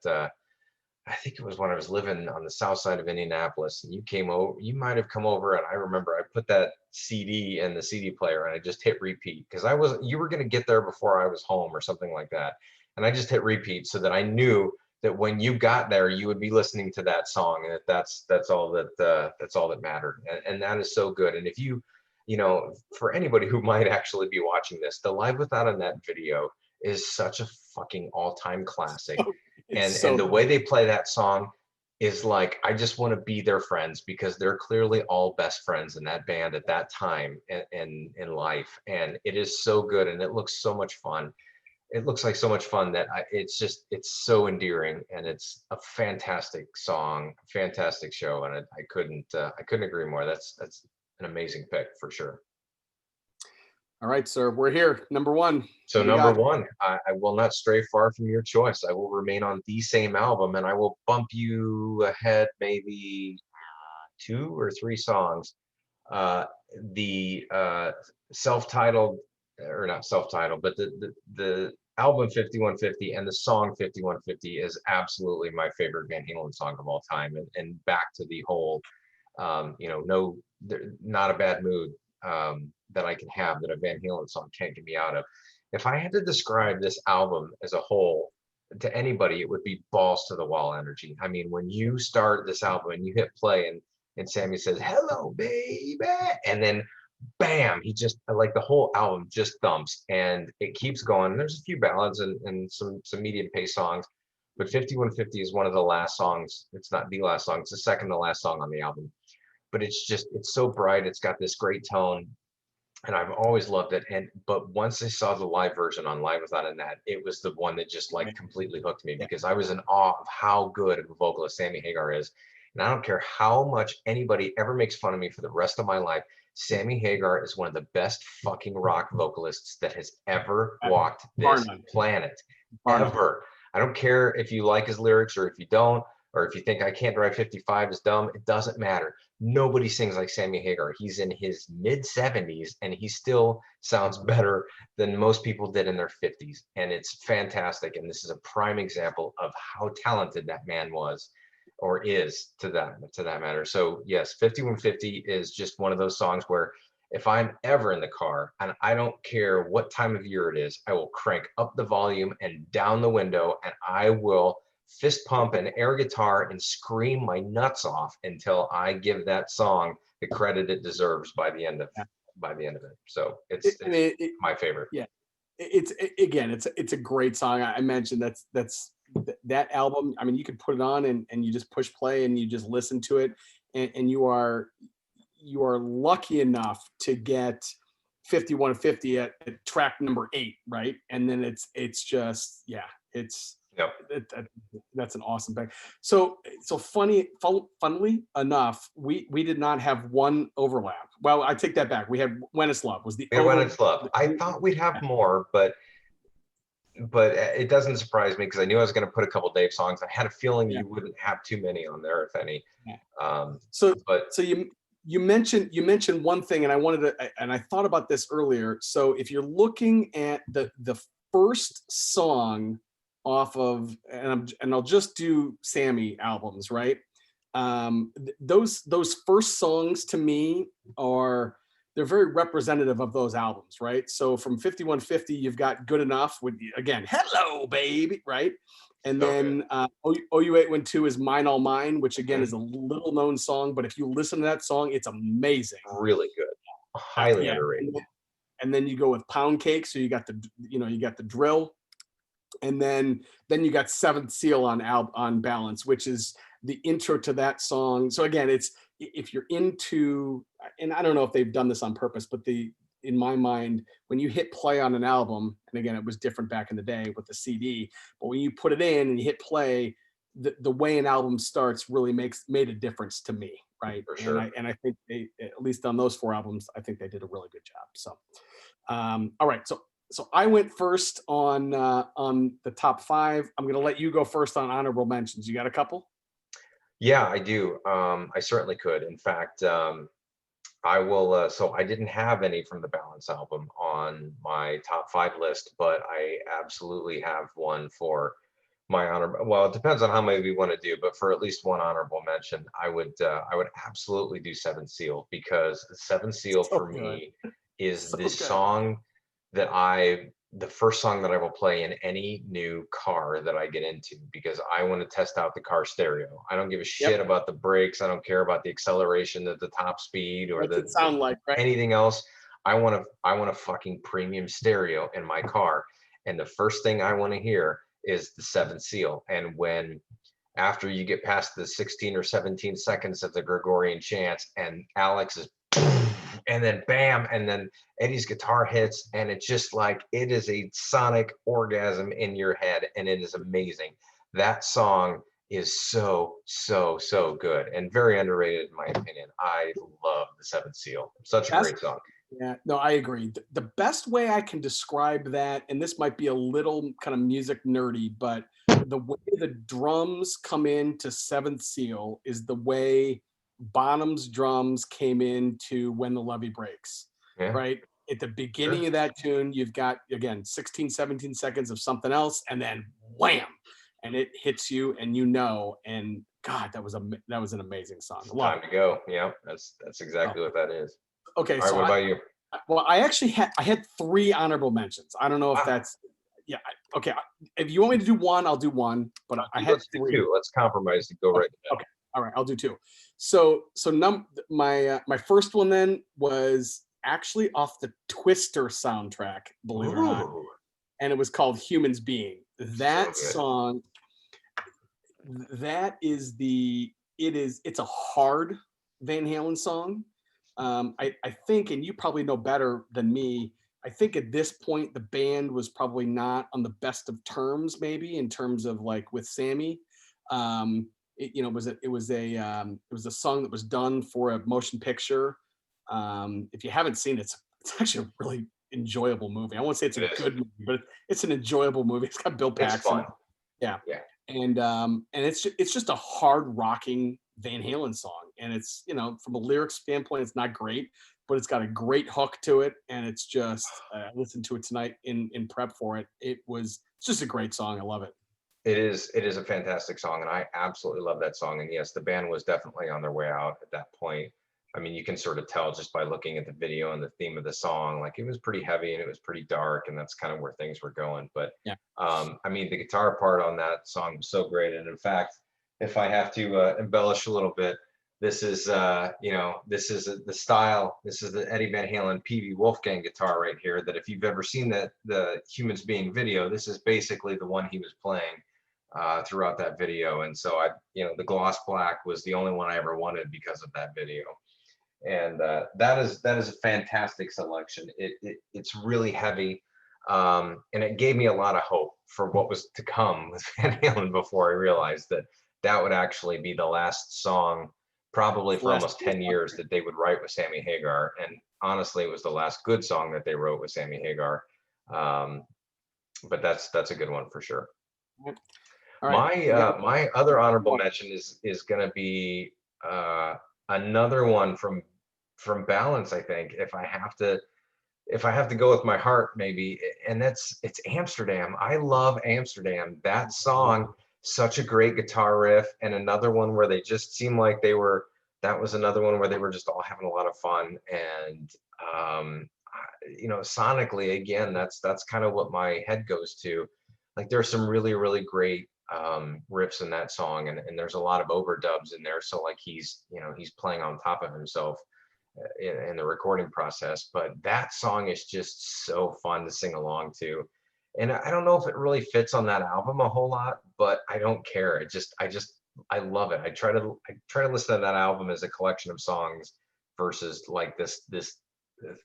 I think it was when I was living on the south side of Indianapolis, and you came over, you might have come over, and I remember I put that CD in the CD player and I just hit repeat, because you were going to get there before I was home or something like that. And I just hit repeat so that I knew that when you got there, you would be listening to that song, and that's all that mattered. And that is so good. And if you know, for anybody who might actually be watching this, the Live Without a Net video is such a fucking all-time classic.
It's
And
so
the way they play that song is like, I just want to be their friends, because they're clearly all best friends in that band at that time in life. And it is so good, and it looks so much fun. It looks like so much fun that it's so endearing, and it's a fantastic song, fantastic show, and I couldn't agree more. That's an amazing pick for sure.
all right, sir. We're here. Number one.
So
What do you
number
got?
one, I will not stray far from your choice. I will remain on the same album, and I will bump you ahead maybe two or three songs. Uh, the self-titled, or not self-titled, but the album 5150 and the song 5150 is absolutely my favorite Van Halen song of all time. And back to the whole, you know, no, not a bad mood that I can have that a Van Halen song can't get me out of. If I had to describe this album as a whole to anybody, it would be balls to the wall energy. I mean, when you start this album and you hit play, and Sammy says, "Hello, baby," and then bam, he just, like, the whole album just thumps, and it keeps going. There's a few ballads and some medium pace songs, but 5150 is one of the last songs. It's not the last song, it's the second to last song on the album. But it's so bright, it's got this great tone, and I've always loved it. But once I saw the live version on Live Without a Net, it was the one that just like
Right.
completely hooked me,
Yeah.
because I was in awe of how good of a vocalist Sammy Hagar is. And I don't care how much anybody ever makes fun of me for the rest of my life, Sammy Hagar is one of the best fucking rock vocalists that has ever walked
Bar
this
none.
planet,
Bar none.
ever. I don't care if you like his lyrics or if you don't, or if you think I Can't Drive 55 is dumb. It doesn't matter. Nobody sings like Sammy Hagar. He's in his mid 70s, and he still sounds better than most people did in their 50s. And it's fantastic. And this is a prime example of how talented that man was, or is, to that matter. So yes, 5150 is just one of those songs where if I'm ever in the car, and I don't care what time of year it is, I will crank up the volume and down the window, and I will fist pump and air guitar and scream my nuts off until I give that song the credit it deserves by the end of
Yeah.
it. So
I mean,
my favorite.
yeah, again, it's a great song. I mentioned that album. I mean, you could put it on and you just push play and you just listen to it, and you are lucky enough to get 5150 at track number 8, right? And then it's just, yeah, it's
Yep.
that's an awesome pick. So funnily enough, we did not have one overlap. Well, I take that back. We had When It's Love was the
And When It's Love, I thought we'd have more, but it doesn't surprise me, because I knew I was going to put a couple Dave songs. I had a feeling
Yeah.
you wouldn't have too many on there, if any.
Yeah.
Um,
So
but
so you mentioned one thing, and I wanted to, and I thought about this earlier. So if you're looking at the first song off of, and I'll just do Sammy albums, right? Those first songs to me they're very representative of those albums, right? So from 5150, you've got Good Enough with, again, Hello, Baby, right? And
so
then OU 812 is Mine All Mine, which again is a little known song, but if you listen to that song, it's amazing.
really good, highly
Yeah.
underrated.
And then you go with Pound Cake, so you got the drill, And then you got Seventh Seal on Balance, which is the intro to that song. So again, it's if you're into, and I don't know if they've done this on purpose, but in my mind, when you hit play on an album, and again, it was different back in the day with the CD, but when you put it in and you hit play, the way an album starts really made a difference to me, right?
For
And
sure.
I think they, at least on those 4 albums, I think they did a really good job. So all right, so I went first on the top five. I'm gonna let you go first on honorable mentions. You got a couple?
Yeah, I do. I certainly could. In fact, I will. So I didn't have any from the Balance album on my top five list, but I absolutely have one for my honor. Well, it depends on how many we want to do, but for at least one honorable mention, I would absolutely do Seven Seal, because Seven Seal
So
for
good,
me is
so
the
good.
song the first song that I will play in any new car that I get into, because I want to test out the car stereo. I don't give a shit
Yep.
about the brakes. I don't care about the acceleration at the top speed or
What's it
the
sound like, right?
anything else. I want a fucking premium stereo in my car. And the first thing I want to hear is the Seventh Seal. And when after you get past the 16 or 17 seconds of the Gregorian chants and Alex is and then bam, and then Eddie's guitar hits, and it's just like it is a sonic orgasm in your head, and it is amazing. That song is so, so, so good and very underrated in my opinion. I love the Seventh Seal. Such a
Best,
great song.
yeah, no, I agree. The best way I can describe that, and this might be a little kind of music nerdy, but the way the drums come into Seventh Seal is the way Bonham's drums came into When the Levee Breaks,
Yeah,
right? At the beginning
sure.
of that tune, you've got, again, 16, 17 seconds of something else, and then wham, and it hits you, and and God, that was an amazing song. Love
Time
it.
to go. Yeah, that's
Oh,
exactly what that is.
okay,
All right, what about you?
well, I actually had three honorable mentions. I don't know if
Wow.
that's, yeah. Okay, if you want me to do one, I'll do one. But I had
Let's do
three.
two. Let's compromise and go
Okay,
right to
okay, all right, I'll do two. So my first one then was actually off the Twister soundtrack,
bed.
believe it or not,
Ooh,
and it was called "Humans Being."
so
That
good.
song, that is it's a hard Van Halen song. I think, and you probably know better than me, I think at this point the band was probably not on the best of terms, maybe in terms of like with Sammy. It was a song that was done for a motion picture. If you haven't seen it, it's actually a really enjoyable movie. I won't say it's a
It is.
good movie, but it's an enjoyable movie. It's got Bill
It's
Paxton.
fun.
Yeah,
Yeah.
and it's just a hard rocking Van Halen song, and it's, from a lyrics standpoint, it's not great, but it's got a great hook to it, and it's just I listened to it tonight in prep for it. It's just a great song. I love it.
It is a fantastic song, and I absolutely love that song. And yes, the band was definitely on their way out at that point. I mean, you can sort of tell just by looking at the video and the theme of the song, like it was pretty heavy and it was pretty dark, and that's kind of where things were going. But
Yeah.
I mean, the guitar part on that song was so great. And in fact, if I have to embellish a little bit, this is the style. This is the Eddie Van Halen PV Wolfgang guitar right here. That if you've ever seen the Humans Being video, this is basically the one he was playing throughout that video. And so the gloss black was the only one I ever wanted because of that video. And that is a fantastic selection. It's really heavy, and it gave me a lot of hope for what was to come with Van Halen before I realized that that would actually be the last song, probably for
Last
almost 10 years, that they would write with Sammy Hagar. And honestly, it was the last good song that they wrote with Sammy Hagar. Um, but that's a good one for sure.
All right,
My
you got
my other honorable
one.
mention is going to be another one from Balance. I think if I have to go with my heart, maybe, and it's Amsterdam. I love Amsterdam. That song, such a great guitar riff, and another one where they just seemed like they were. That was another one where they were just all having a lot of fun, and sonically, again, that's kind of what my head goes to. Like there's some really, really great riffs in that song, and there's a lot of overdubs in there. So like he's playing on top of himself in the recording process. But that song is just so fun to sing along to. And I don't know if it really fits on that album a whole lot, but I don't care. I love it. I try to listen to that album as a collection of songs versus like this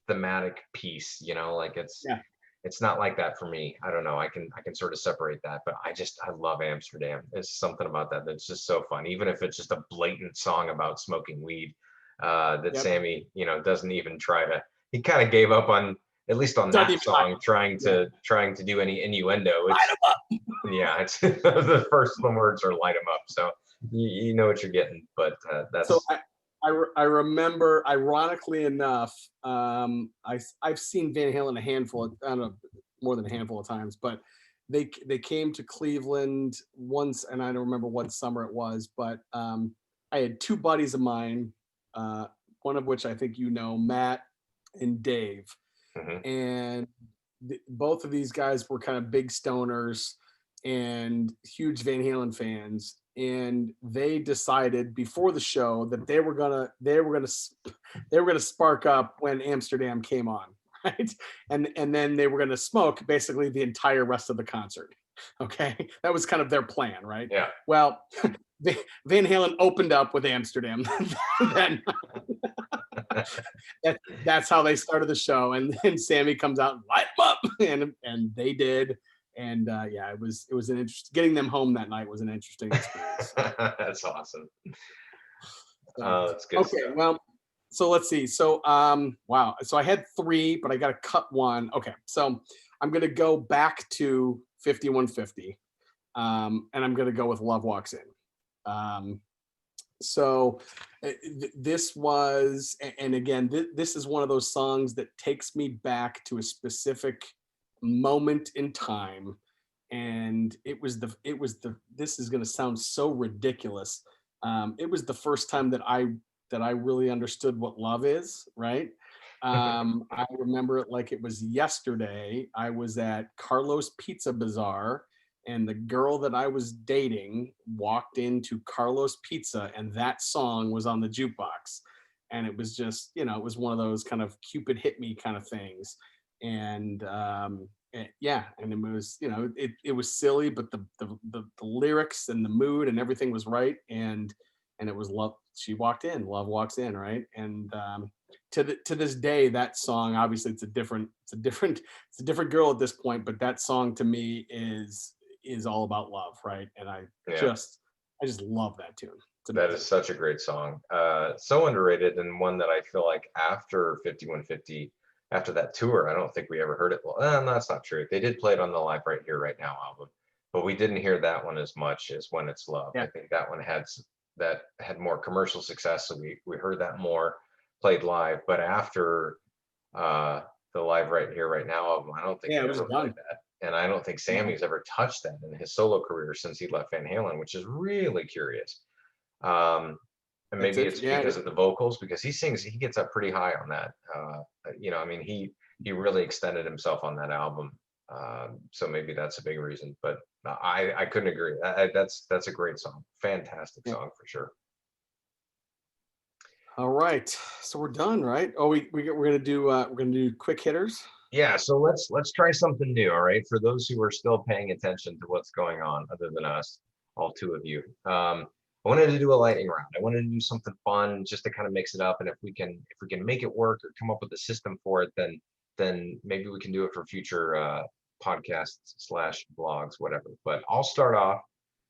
thematic piece, you know, like
Yeah.
it's not like that for me. I don't know. I can sort of separate that, but I love Amsterdam. There's something about that that's just so fun. Even if it's just a blatant song about smoking weed, that
Yep.
Sammy, you know, doesn't even try to. He kind of gave up on, at least on
Doesn't
that
even try.
song,
Yeah.
trying to do any innuendo.
Light
It's
'em up.
yeah, it's the first words are light 'em up. So you know what you're getting, but
So
that's
I remember, ironically enough, I've seen Van Halen a handful of, I don't know, more than a handful of times, but they came to Cleveland once, and I don't remember what summer it was, but I had two buddies of mine, uh, one of which I think you know, Matt and Dave,
mhm.
and both of these guys were kind of big stoners and huge Van Halen fans, and they decided before the show that they were gonna spark up when Amsterdam came on, right? And then they were gonna smoke basically the entire rest of the concert. Okay, that was kind of their plan, right?
Yeah.
Well, Van Halen opened up with Amsterdam. Then that's how they started the show, and then Sammy comes out and light 'em up, and they did, and yeah, it was an interest. Getting them home that night was an interesting experience.
That's awesome.
So,
Oh, that's good
okay,
stuff.
well, so let's see. So wow, so I had three, but I got to cut one. Okay, so I'm gonna go back to 5150, and I'm gonna go with Love Walks In. Um, so this was, and again, this is one of those songs that takes me back to a specific moment in time, and it was the this is going to sound so ridiculous. It was the first time that I really understood what love is, right? I remember it like it was yesterday. I was at Carlos Pizza Bazaar, and the girl that I was dating walked into Carlos Pizza, and that song was on the jukebox. And it was just, it was one of those kind of Cupid hit me kind of things. And yeah, and it was, it was silly, but the lyrics and the mood and everything was right. And it was love. She walked in, love walks in, right? And to this day, that song, obviously it's a different girl at this point, but that song to me is all about love, right? And I
Yeah.
just love that tune. It's
That
amazing.
is such a great song. So underrated, and one that I feel like after 5150, after that tour, I don't think we ever heard it. Well, no, that's not true. They did play it on the Live Right Here, Right Now album, but we didn't hear that one as much as When It's Love. I
Yeah.
think that one that had more commercial success, so we heard that more played live. But after uh, the Live Right Here, Right Now album, I don't think
Yeah,
we
it was
ever played
done.
that. And I don't think
No,
Sammy's ever touched that in his solo career since he left Van Halen, which is really curious. Um, and
that's
maybe
it.
it's
Yeah,
because of the vocals, because he gets up pretty high on that. I mean, he really extended himself on that album. So maybe that's a big reason, but I couldn't agree. That's a great song. Fantastic
yeah.
song for sure.
All right, so we're done, right? Oh, we're gonna do quick hitters.
Yeah, so let's try something new, all right? For those who are still paying attention to what's going on, other than us, all two of you. I wanted to do a lightning round. I wanted to do something fun just to kind of mix it up. And if we can make it work or come up with a system for it, then maybe we can do it for future podcasts slash blogs, whatever. But I'll start off,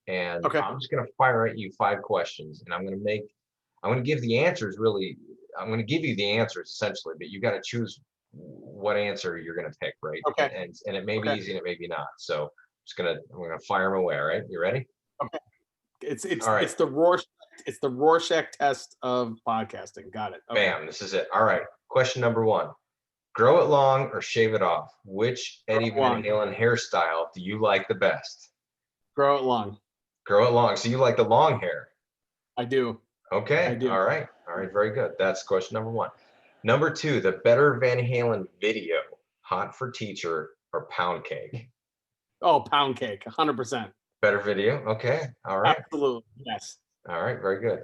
and
Okay.
I'm just gonna fire at you 5 questions, and I'm gonna give the answers really. I'm gonna give you the answers essentially, but you got to choose what answer you're gonna pick, right?
Okay.
And it may be
Okay.
easy and it may be not. So I'm gonna fire them away. All right, you ready?
Okay. It's it's
All right,
it's the Rorschach it's the Rorschach test of podcasting. Got it. Okay.
bam, this is it. All right, question number one: grow it long or shave it off? Which
Grow
Eddie
it
Van
long.
Halen hairstyle do you like the best?
Grow it long.
Grow it long. So you like the long hair?
I do. I
Okay,
do.
all right, very good. That's question number one. Number two, the better Van Halen video: Hot for Teacher or Pound Cake?
Oh, pound cake, 100%.
Better video. Okay,
Absolutely. Yes.
all right, very good.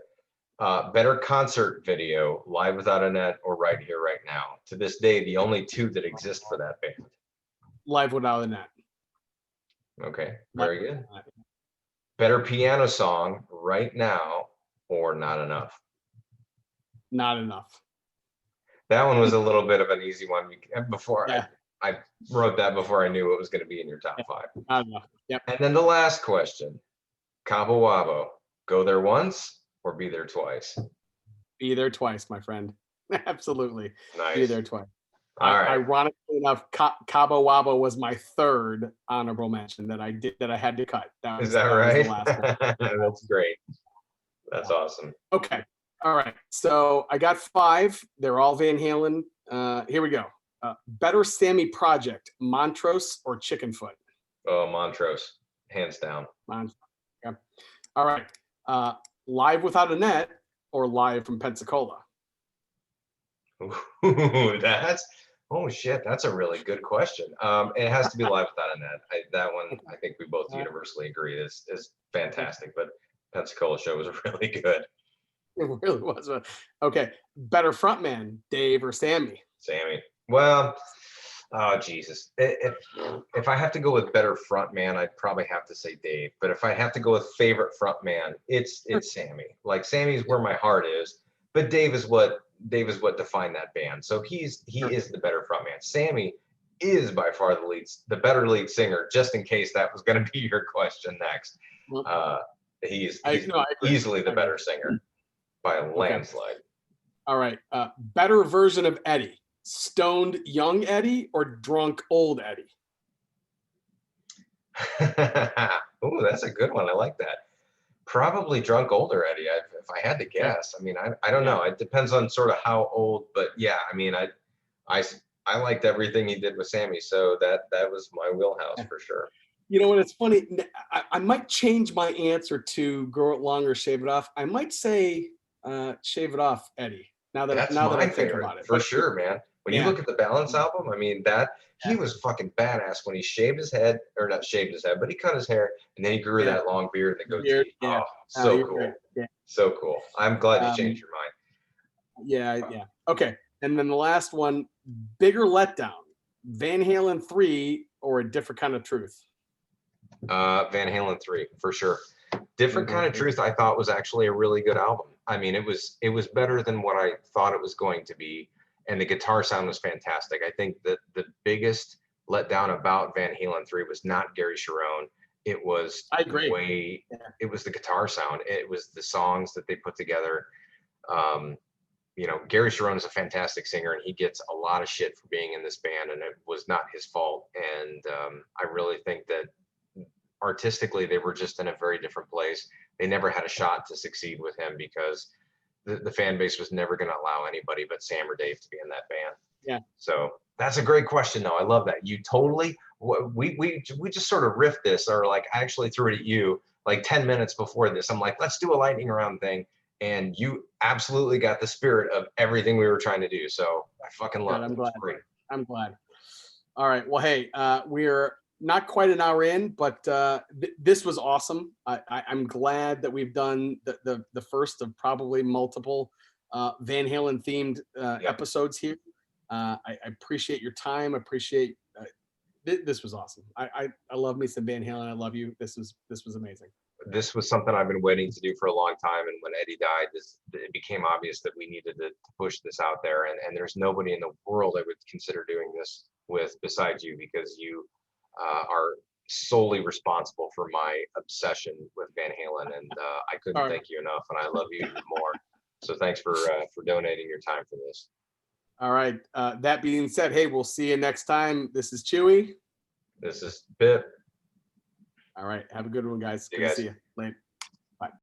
Better concert video: Live Without a Net or Right Here, Right Now? To this day, the only two that exist for that band.
Live without a net.
Okay,
Like,
very good. Better piano song right now or Not Enough?
not enough.
That one was a little bit of an easy one before
Yeah,
I wrote that before I knew it was going to be in your top
yeah,
five.
not enough. Yep.
And then the last question, Cabo Wabo, go there once or be there twice?
Be there twice, my friend. Absolutely. Be
Nice.
there twice.
All right.
Ironically enough, Cabo Wabo was my third honorable mention that I had to cut.
Is that
That was the
right?
last one.
That's great. That's
Yeah.
awesome.
Okay. All right. So I got five. They're all Van Halen. Here we go. Better Sammy project, Montrose or Chickenfoot?
Oh, Montrose, hands down.
Montrose. Okay. All right. Uh, Live Without a Net or Live from Pensacola?
Ooh, oh shit, that's a really good question. It has to be Live Without a Net. That one, I think we both
Uh,
universally agree is fantastic. But Pensacola show was really good.
It really was. Okay. Better frontman, Dave or Sammy?
Sammy. Well, oh Jesus. If I have to go with better front man, I'd probably have to say Dave. But if I have to go with favorite front man, it's Sammy. Like Sammy's where my heart is, but Dave is what defined that band. So he is the better front man. Sammy is by far the better lead singer. Just in case that was going to be your question next, uh, he's
I agree.
easily the better singer by a
Okay.
landslide.
All right. Better version of Eddie, stoned young Eddie or drunk old Eddie?
Ooh, that's a good one. I like that. Probably drunk older Eddie, if I had to
Yeah.
guess. I mean, I don't know. It depends on sort of how old, but yeah, I mean, I liked everything he did with Sammy, so that was my wheelhouse for sure.
You know what? It's funny. I might change my answer to grow it long or shave it off. I might say shave it off, Eddie. Now that
That's
I
my
think
favorite
about it,
for sure, man. When you
yeah,
look at the Balance album, I mean he was fucking badass when he shaved his head, or not shaved his head, but he cut his hair and then he grew
yeah,
that long beard and the
weird,
goatee.
yeah.
Oh, so
You're
cool.
right. Yeah,
So cool. I'm glad you
um,
changed your mind.
yeah. Okay, and then the last one, bigger letdown, Van Halen 3 or A Different Kind of Truth?
Van Halen 3 for sure. Different Kind of Truth I thought was actually a really good album. I mean, it was better than what I thought it was going to be, and the guitar sound was fantastic. I think that the biggest letdown about Van Halen 3 was not Gary Sharon. It was
I agree.
it was the guitar sound. It was the songs that they put together. Um, Gary Sharon is a fantastic singer, and he gets a lot of shit for being in this band, and it was not his fault. And I really think that artistically they were just in a very different place. They never had a shot to succeed with him because the fan base was never going to allow anybody but Sam or Dave to be in that band.
Yeah.
So that's a great question, though. I love that. You totally we just sort of riffed this, or like I actually threw it at you like 10 minutes before this. I'm like, let's do a lightning round thing, and you absolutely got the spirit of everything we were trying to do. So I fucking love it.
I'm
It
glad.
was great.
I'm glad. All right. Well, hey, we're not quite an hour in, but this was awesome. I'm glad that we've done the first of probably multiple Van Halen themed episodes here. I appreciate your time. I appreciate this was awesome. I love me some Van Halen. I love you. This was amazing.
This was something I've been waiting to do for a long time. And when Eddie died, it became obvious that we needed to push this out there. And there's nobody in the world I would consider doing this with besides you, because you are solely responsible for my obsession with Van Halen. And I couldn't thank you enough. And I love you even more. So thanks for donating your time for this.
All right. That being said, hey, we'll see you next time. This is Chewie.
This is Pip.
All right. Have a good one, guys.
See
Good
you
to
guys.
see you. Later.